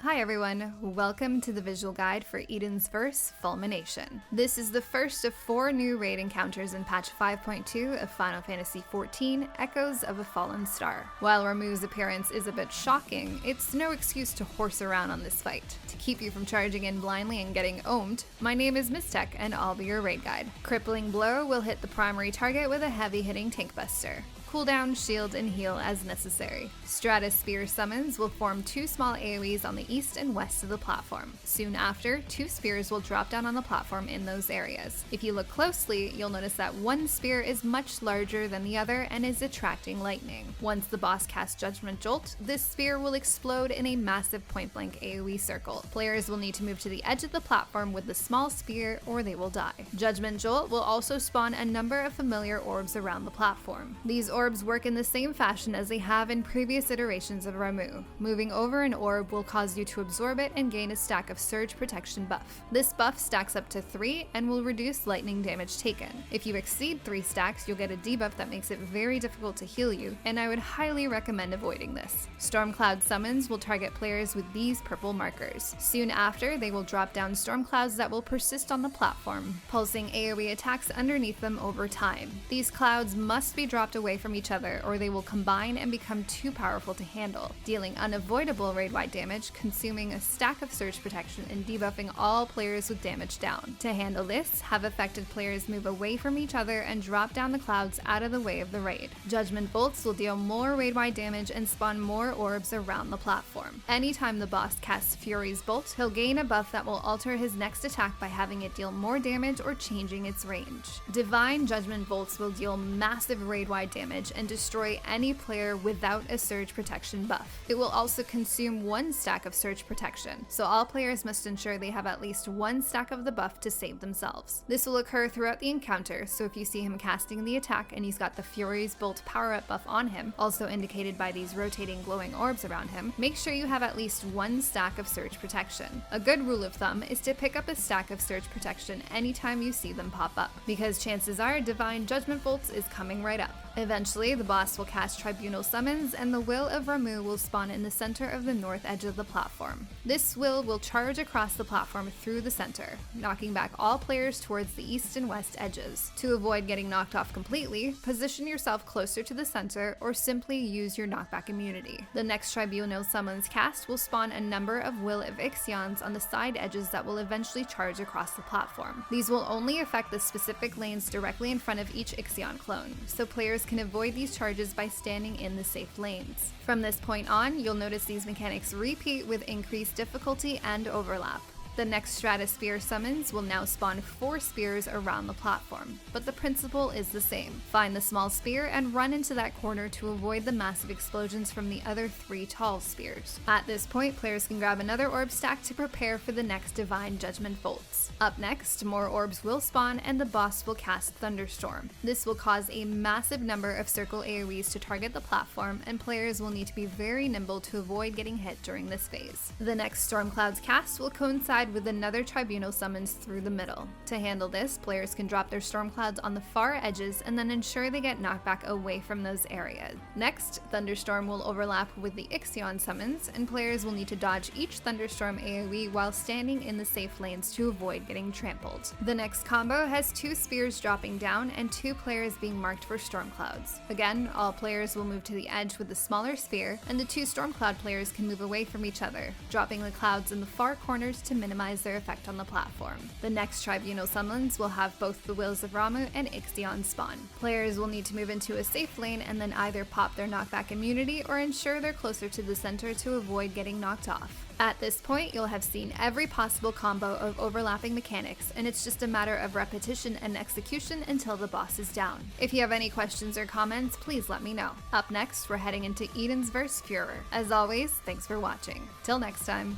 Hi everyone, welcome to the visual guide for Eden's Verse Fulmination. This is the first of 4 new raid encounters in patch 5.2 of Final Fantasy XIV, Echoes of a Fallen Star. While RAMUH's appearance is a bit shocking, it's no excuse to horse around on this fight. To keep you from charging in blindly and getting ohmed, my name is Mistech and I'll be your raid guide. Crippling Blow will hit the primary target with a heavy-hitting Tankbuster. Cooldown, shield, and heal as necessary. Stratosphere summons will form 2 small AoEs on the east and west of the platform. Soon after, 2 spears will drop down on the platform in those areas. If you look closely, you'll notice that one spear is much larger than the other and is attracting lightning. Once the boss casts Judgment Jolt, this spear will explode in a massive point-blank AoE circle. Players will need to move to the edge of the platform with the small spear or they will die. Judgment Jolt will also spawn a number of familiar orbs around the platform. These orbs work in the same fashion as they have in previous iterations of RAMUH. Moving over an orb will cause you to absorb it and gain a stack of surge protection buff. This buff stacks up to 3 and will reduce lightning damage taken. If you exceed 3 stacks, you'll get a debuff that makes it very difficult to heal you, and I would highly recommend avoiding this. STORMCLOUD summons will target players with these purple markers. Soon after, they will drop down storm clouds that will persist on the platform, pulsing AoE attacks underneath them over time. These clouds must be dropped away from each other or they will combine and become too powerful to handle, dealing unavoidable raid-wide damage, consuming a stack of surge protection, and debuffing all players with damage down. To handle this, have affected players move away from each other and drop down the clouds out of the way of the raid. Judgment Volts will deal more raid-wide damage and spawn more orbs around the platform. Anytime the boss casts Fury's Bolt, he'll gain a buff that will alter his next attack by having it deal more damage or changing its range. Divine Judgment Volts will deal massive raid-wide damage and destroy any player without a surge protection buff. It will also consume 1 stack of surge protection, so all players must ensure they have at least 1 stack of the buff to save themselves. This will occur throughout the encounter, so if you see him casting the attack and he's got the Fury's Bolt power-up buff on him, also indicated by these rotating glowing orbs around him, make sure you have at least 1 stack of surge protection. A good rule of thumb is to pick up a stack of surge protection anytime you see them pop up, because chances are Divine Judgment Volts is coming right up. Eventually, the boss will cast Tribunal Summons and the Will of RAMUH will spawn in the center of the north edge of the platform. This will charge across the platform through the center, knocking back all players towards the east and west edges. To avoid getting knocked off completely, position yourself closer to the center or simply use your knockback immunity. The next Tribunal Summons cast will spawn a number of Will of Ixions on the side edges that will eventually charge across the platform. These will only affect the specific lanes directly in front of each Ixion clone, so players can avoid these charges by standing in the safe lanes. From this point on, you'll notice these mechanics repeat with increased difficulty and overlap. The next Stratosphere summons will now spawn 4 spears around the platform, but the principle is the same. Find the small spear and run into that corner to avoid the massive explosions from the other 3 tall spears. At this point, players can grab another orb stack to prepare for the next Divine Judgment Volts. Up next, more orbs will spawn and the boss will cast Thunderstorm. This will cause a massive number of circle AoEs to target the platform, and players will need to be very nimble to avoid getting hit during this phase. The next STORMCLOUD's cast will coincide with another Tribunal Summons through the middle. To handle this, players can drop their storm clouds on the far edges and then ensure they get knockback away from those areas. Next, Thunderstorm will overlap with the Ixion summons, and players will need to dodge each Thunderstorm AoE while standing in the safe lanes to avoid getting trampled. The next combo has 2 spears dropping down and 2 players being marked for storm clouds. Again, all players will move to the edge with the smaller spear, and the 2 storm cloud players can move away from each other, dropping the clouds in the far corners to minimize their effect on the platform. The next Tribunal Summons will have both the Wills of RAMUH and Ixion spawn. Players will need to move into a safe lane and then either pop their knockback immunity or ensure they're closer to the center to avoid getting knocked off. At this point, you'll have seen every possible combo of overlapping mechanics, and it's just a matter of repetition and execution until the boss is down. If you have any questions or comments, please let me know. Up next, we're heading into Eden's Verse Furor. As always, thanks for watching. Till next time.